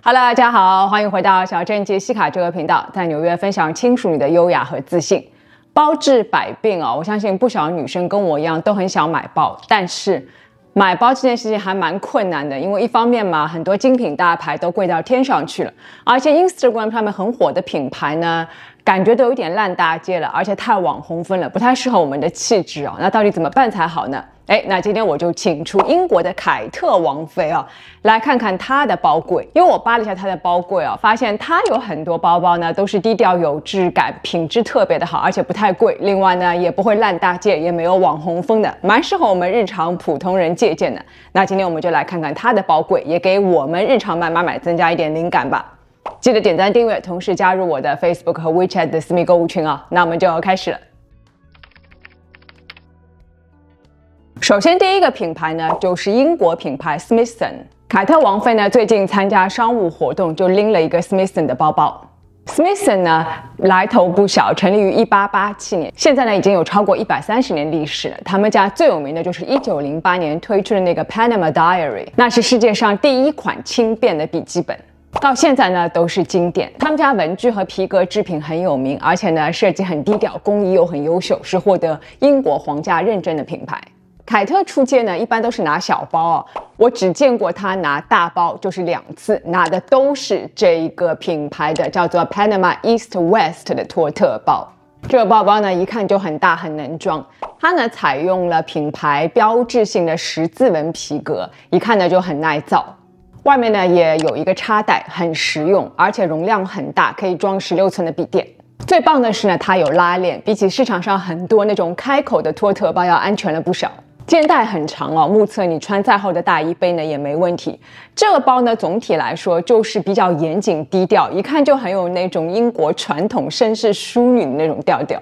Hello， 大家好，欢迎回到小镇杰西卡这个频道，在纽约分享轻熟女的优雅和自信。包治百病哦，我相信不少女生跟我一样都很想买包，但是买包这件事情还蛮困难的，因为一方面嘛，很多精品大牌都贵到天上去了，而且 Instagram 上面很火的品牌呢，感觉都有点烂大街了，而且太网红风了，不太适合我们的气质哦。那到底怎么办才好呢？那今天我就请出英国的凯特王妃啊，来看看她的包柜。因为我扒了一下她的包柜啊，发现她有很多包包呢，都是低调有质感，品质特别的好，而且不太贵。另外呢，也不会烂大街，也没有网红风的，蛮适合我们日常普通人借鉴的。那今天我们就来看看她的包柜，也给我们日常买增加一点灵感吧。记得点赞订阅，同时加入我的 Facebook 和 WeChat 的私密购物群啊。那我们就开始了。首先，第一个品牌呢，就是英国品牌 Smithson。凯特王妃呢，最近参加商务活动，就拎了一个 Smithson 的包包。Smithson 呢，来头不小，成立于1887年，现在呢已经有超过130年历史了。他们家最有名的就是1908年推出的那个 Panama Diary， 那是世界上第一款轻便的笔记本。到现在呢都是经典。他们家文具和皮革制品很有名，而且呢设计很低调，工艺又很优秀，是获得英国皇家认证的品牌。凯特出街呢，一般都是拿小包哦，我只见过她拿大包，就是2次，拿的都是这一个品牌的，叫做 Panama East West 的托特包。这个包包呢，一看就很大，很能装。它呢，采用了品牌标志性的十字纹皮革，一看呢就很耐造。外面呢也有一个插袋，很实用，而且容量很大，可以装16寸的笔电。最棒的是呢，它有拉链，比起市场上很多那种开口的托特包要安全了不少。肩带很长哦，目测你穿再厚的大衣背呢也没问题。这个包呢，总体来说就是比较严谨低调，一看就很有那种英国传统绅士淑女的那种调调。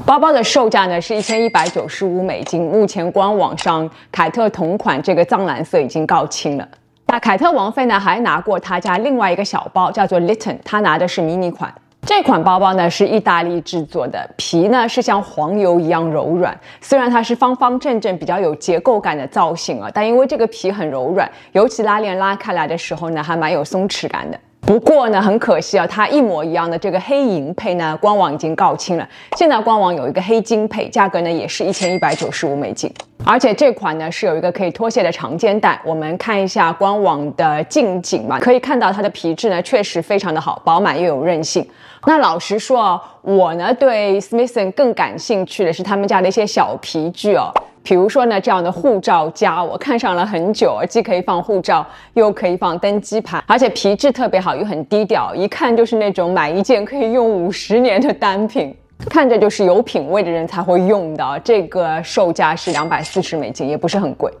包包的售价呢是$1195，目前官网上凯特同款这个藏蓝色已经告罄了。那凯特王妃呢还拿过她家另外一个小包，叫做 Lytton， 她拿的是迷你款。这款包包呢是意大利制作的，皮呢是像黄油一样柔软，虽然它是方方正正比较有结构感的造型啊，但因为这个皮很柔软，尤其拉链拉开来的时候呢还蛮有松弛感的。不过呢很可惜啊，它一模一样的这个黑银配呢官网已经告罄了，现在官网有一个黑金配，价格呢也是$1195，而且这款呢是有一个可以脱卸的长肩带。我们看一下官网的近景嘛，可以看到它的皮质呢确实非常的好，饱满又有韧性。那老实说啊，我呢对 Smithson 更感兴趣的是他们家的一些小皮具哦，比如说呢这样的护照夹，我看上了很久，既可以放护照，又可以放登机牌，而且皮质特别好，又很低调，一看就是那种买一件可以用50年的单品，看着就是有品味的人才会用的。这个售价是$240，也不是很贵。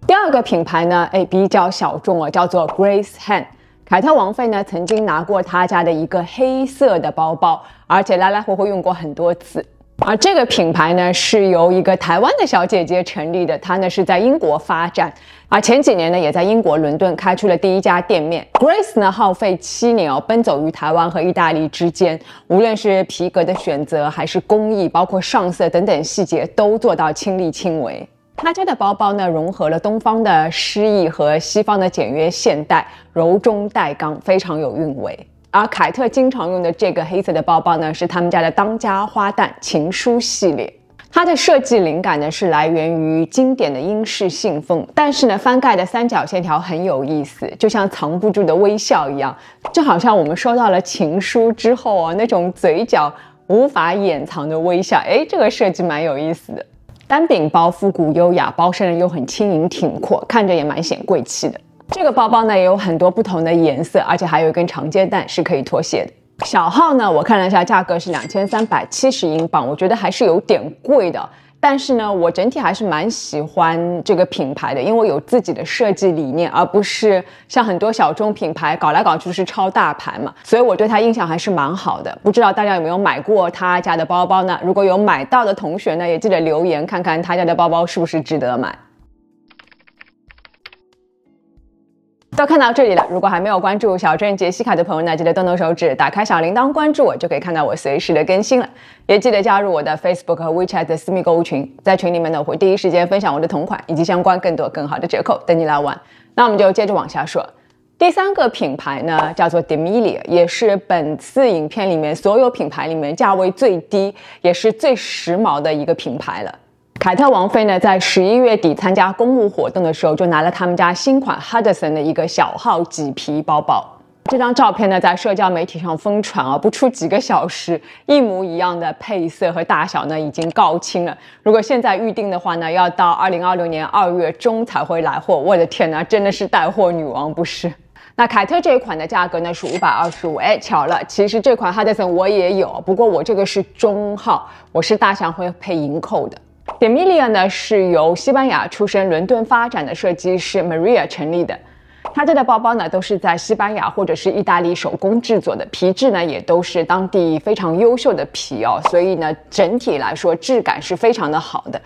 第二个品牌呢，比较小众叫做 Grace Han。凯特王妃呢曾经拿过她家的一个黑色的包包，而且来来回回用过很多次。而这个品牌呢是由一个台湾的小姐姐成立的，她呢是在英国发展，而前几年呢也在英国伦敦开出了第一家店面。Grace 呢耗费7年奔走于台湾和意大利之间，无论是皮革的选择，还是工艺，包括上色等等细节，都做到亲力亲为。他家的包包呢，融合了东方的诗意和西方的简约现代，柔中带刚，非常有韵味。而凯特经常用的这个黑色的包包呢，是他们家的当家花旦情书系列。它的设计灵感呢是来源于经典的英式信封，但是呢翻盖的三角线条很有意思，就像藏不住的微笑一样，就好像我们收到了情书之后那种嘴角无法掩藏的微笑。这个设计蛮有意思的。单柄包复古优雅，包身又很轻盈挺阔，看着也蛮显贵气的。这个包包呢也有很多不同的颜色，而且还有一根长肩带是可以脱卸的。小号呢我看了一下，价格是$2370，我觉得还是有点贵的。但是呢，我整体还是蛮喜欢这个品牌的，因为有自己的设计理念，而不是像很多小众品牌搞来搞去就是超大牌嘛，所以我对它印象还是蛮好的。不知道大家有没有买过他家的包包呢？如果有买到的同学呢，也记得留言看看他家的包包是不是值得买。都看到这里了，如果还没有关注小镇杰西卡的朋友呢，记得动动手指，打开小铃铛关注我，就可以看到我随时的更新了。也记得加入我的 Facebook 和 WeChat 的私密购物群，在群里面呢，我会第一时间分享我的同款以及相关更多更好的折扣等你来玩。那我们就接着往下说。第三个品牌呢，叫做 Demilia， 也是本次影片里面所有品牌里面价位最低，也是最时髦的一个品牌了。凯特王妃呢，在11月底参加公务活动的时候，就拿了他们家新款 Hudson 的一个小号麂皮包包。这张照片呢，在社交媒体上疯传啊，不出几个小时，一模一样的配色和大小呢，已经告罄了。如果现在预定的话呢，要到2026年2月中才会来货。我的天哪，真的是带货女王不是？那凯特这一款的价格呢是525，哎，巧了，其实这款 Hudson 我也有，不过我这个是中号，我是大象灰配银扣的。Demilia 呢是由西班牙出身、伦敦发展的设计师 Maria 成立的。它这的包包呢都是在西班牙或者是意大利手工制作的，皮质呢也都是当地非常优秀的皮哦，所以呢整体来说质感是非常的好的。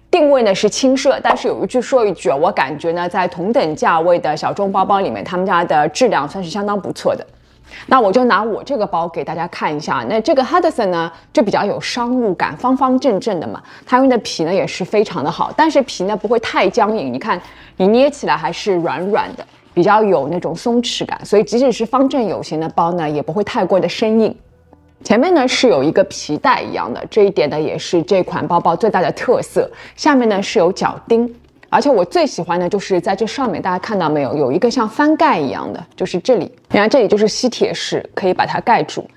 定位呢是轻奢，但是有一句说一句，我感觉呢在同等价位的小众包包里面，他们家的质量算是相当不错的。那我就拿我这个包给大家看一下，那这个 Hudson 呢就比较有商务感，方方正正的嘛，它用的皮呢也是非常的好，但是皮呢不会太僵硬，你看你捏起来还是软软的，比较有那种松弛感，所以即使是方正有型的包呢也不会太过的生硬。前面呢是有一个皮带一样的，这一点呢也是这款包包最大的特色，下面呢是有脚钉。而且我最喜欢的就是在这上面，大家看到没有，有一个像翻盖一样的，就是这里，你看这里就是吸铁式，可以把它盖住，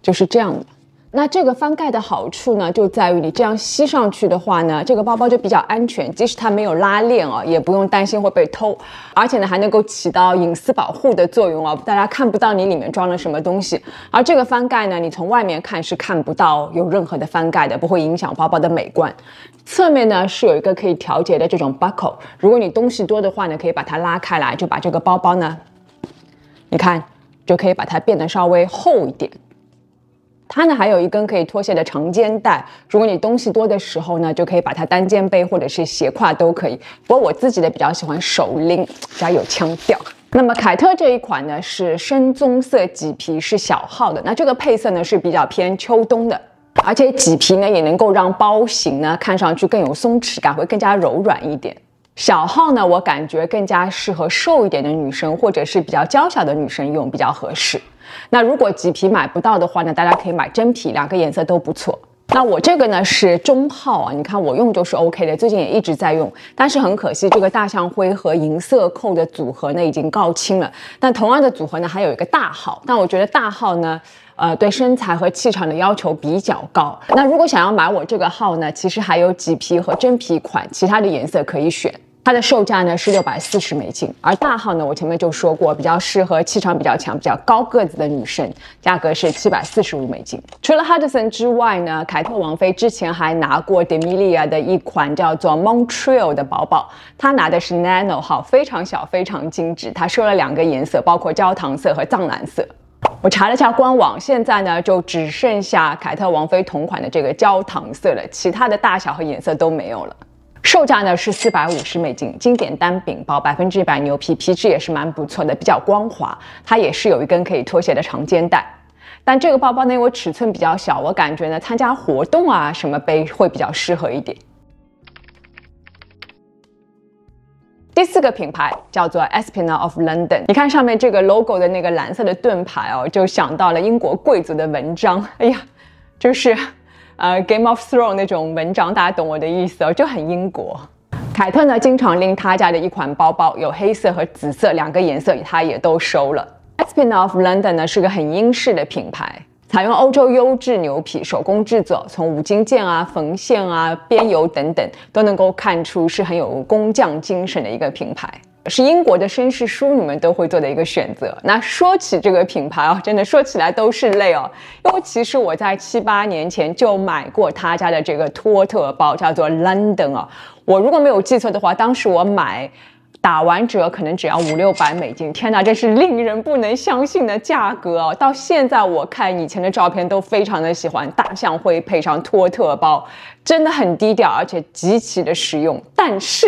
就是这样的。那这个翻盖的好处呢，就在于你这样吸上去的话呢，这个包包就比较安全，即使它没有拉链啊，也不用担心会被偷，而且呢还能够起到隐私保护的作用啊，大家看不到你里面装了什么东西。而这个翻盖呢，你从外面看是看不到有任何的翻盖的，不会影响包包的美观。侧面呢是有一个可以调节的这种 buckle， 如果你东西多的话呢，可以把它拉开来，就把这个包包呢，你看就可以把它变得稍微厚一点。它呢还有一根可以脱卸的长肩带，如果你东西多的时候呢，就可以把它单肩背或者是斜挎都可以。不过我自己的比较喜欢手拎，比较有腔调。那么凯特这一款呢是深棕色麂皮，是小号的，那这个配色呢是比较偏秋冬的，而且麂皮呢也能够让包型呢看上去更有松弛感，会更加柔软一点。小号呢我感觉更加适合瘦一点的女生或者是比较娇小的女生用比较合适。那如果麂皮买不到的话呢，大家可以买真皮，两个颜色都不错。那我这个呢是中号啊，你看我用就是 OK 的，最近也一直在用，但是很可惜这个大象灰和银色扣的组合呢已经告罄了。但同样的组合呢还有一个大号，但我觉得大号呢对身材和气场的要求比较高。那如果想要买我这个号呢，其实还有麂皮和真皮款，其他的颜色可以选。它的售价呢是640美金，而大号呢我前面就说过，比较适合气场比较强、比较高个子的女生，价格是745美金。除了 Hudson 之外呢，凯特王妃之前还拿过 Demilia 的一款叫做 Montreal 的包包，她拿的是 Nano 号，非常小、非常精致，它收了2个颜色，包括焦糖色和藏蓝色。我查了下官网，现在呢就只剩下凯特王妃同款的这个焦糖色了，其他的大小和颜色都没有了。售价呢是450美金，经典单柄包，100%牛皮，皮质也是蛮不错的，比较光滑。它也是有一根可以脱卸的长肩带。但这个包包呢，因为尺寸比较小，我感觉呢参加活动啊什么背会比较适合一点。第4个品牌叫做 Espinal of London， 你看上面这个 logo 的那个蓝色的盾牌哦，就想到了英国贵族的文章。哎呀，就是Game of Thrones 那种文章，大家懂我的意思哦，就很英国。凯特呢经常拎他家的一款包包，有黑色和紫色2个颜色，他也都收了。Espinal of London 呢是个很英式的品牌，采用欧洲优质牛皮手工制作，从五金件啊、缝线啊、边油等等都能够看出是很有工匠精神的一个品牌。是英国的绅士淑女们都会做的一个选择。那说起这个品牌真的说起来都是泪哦，因为其实我在7、8年前就买过他家的这个托特包，叫做 London 我如果没有记错的话，当时我买打完折可能只要500-600美金，天哪，这是令人不能相信的价格到现在我看以前的照片都非常的喜欢，大象灰配上托特包，真的很低调，而且极其的实用。但是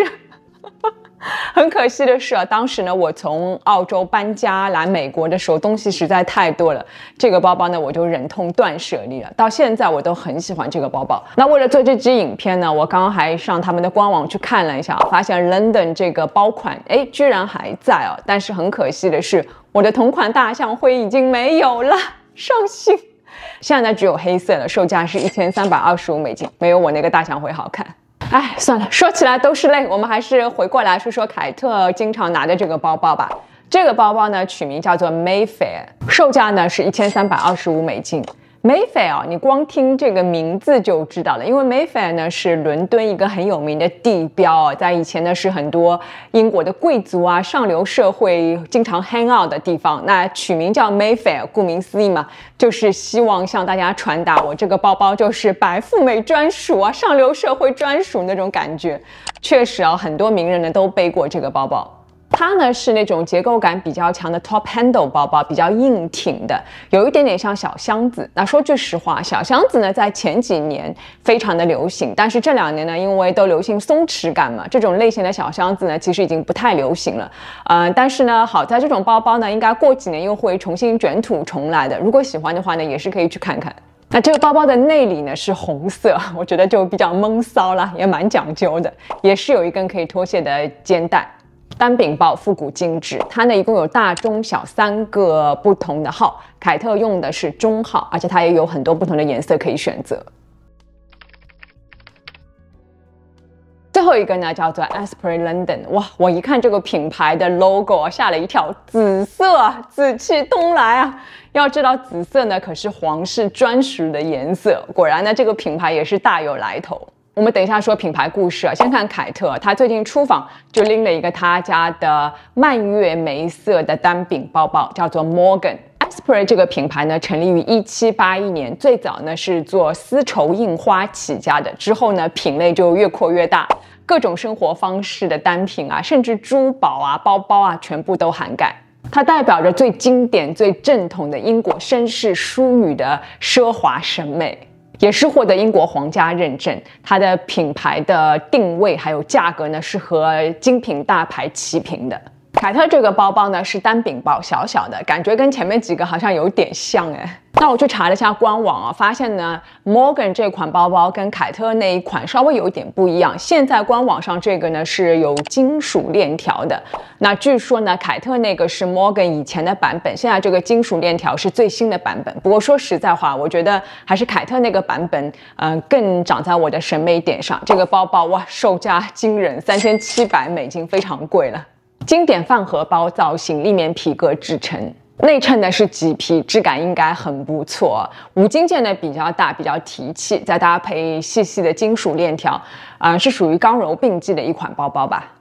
很可惜的是啊，当时呢，我从澳洲搬家来美国的时候，东西实在太多了，这个包包呢，我就忍痛断舍离了。到现在我都很喜欢这个包包。那为了做这支影片呢，我刚刚还上他们的官网去看了一下，发现 London 这个包款，居然还在啊！但是很可惜的是，我的同款大象灰已经没有了，伤心。现在呢，只有黑色了，售价是$1325，没有我那个大象灰好看。哎，算了，说起来都是泪，我们还是回过来说说凯特经常拿的这个包包吧。这个包包呢，取名叫做 Mayfair， 售价呢是$1325。Mayfair， 你光听这个名字就知道了，因为 Mayfair 呢是伦敦一个很有名的地标，在以前呢是很多英国的贵族啊、上流社会经常 hang out 的地方。那取名叫 Mayfair， 顾名思义嘛，就是希望向大家传达我这个包包就是白富美专属啊、上流社会专属那种感觉。确实啊，很多名人呢都背过这个包包。它呢是那种结构感比较强的 top handle 包包，比较硬挺的，有一点点像小箱子。那说句实话，小箱子呢在前几年非常的流行，但是这2年呢，因为都流行松弛感嘛，这种类型的小箱子呢其实已经不太流行了。但是呢，好在这种包包呢，应该过几年又会重新卷土重来的。如果喜欢的话呢，也是可以去看看。那这个包包的内里呢是红色，我觉得就比较闷骚啦，也蛮讲究的，也是有一根可以脱卸的肩带。单柄包复古精致，它呢一共有大、中、小3个不同的号，凯特用的是中号，而且它也有很多不同的颜色可以选择。最后一个呢叫做 Asprey London， 哇，我一看这个品牌的 logo 啊，吓了一跳，紫色啊，紫气东来啊！要知道紫色呢可是皇室专属的颜色，果然呢这个品牌也是大有来头。我们等一下说品牌故事啊，先看凯特，他最近出访就拎了一个他家的蔓越莓色的单柄包包，叫做 Morgan。Asprey 这个品牌呢，成立于1781年，最早呢是做丝绸印花起家的，之后呢品类就越扩越大，各种生活方式的单品啊，甚至珠宝啊、包包啊，全部都涵盖。它代表着最经典、最正统的英国绅士淑女的奢华审美。也是获得英国皇家认证，它的品牌的定位还有价格呢是和精品大牌齐平的。凯特这个包包呢是单柄包，小小的，感觉跟前面几个好像有点像哎。那我去查了一下官网啊，发现呢 Morgan 这款包包跟凯特那一款稍微有一点不一样。现在官网上这个呢是有金属链条的，那据说呢凯特那个是 Morgan 以前的版本，现在这个金属链条是最新的版本。不过说实在话，我觉得还是凯特那个版本更长在我的审美点上。这个包包哇，售价惊人，$3700，非常贵了。经典饭盒包造型，立面皮革制成，内衬呢是麂皮，质感应该很不错。五金件呢比较大，比较提气，再搭配细细的金属链条，是属于刚柔并济的一款包包吧。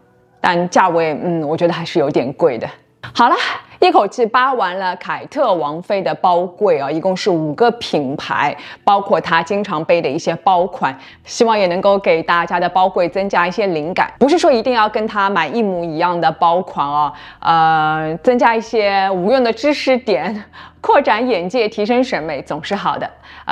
但价位，我觉得还是有点贵的。好了，一口气扒完了凯特王妃的包柜啊，一共是5个品牌，包括她经常背的一些包款，希望也能够给大家的包柜增加一些灵感。不是说一定要跟她买一模一样的包款哦，增加一些无用的知识点，扩展眼界，提升审美总是好的。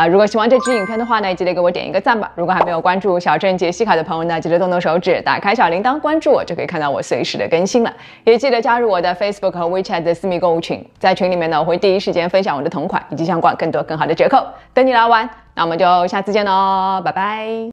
如果喜欢这支影片的话呢，记得给我点一个赞吧。如果还没有关注小镇杰西卡的朋友呢，记得动动手指，打开小铃铛，关注我，就可以看到我随时的更新了。也记得加入我的 Facebook 和 WeChat 的私密购物群，在群里面呢，我会第一时间分享我的同款以及相关更多更好的折扣，等你来玩。那我们就下次见喽，拜拜。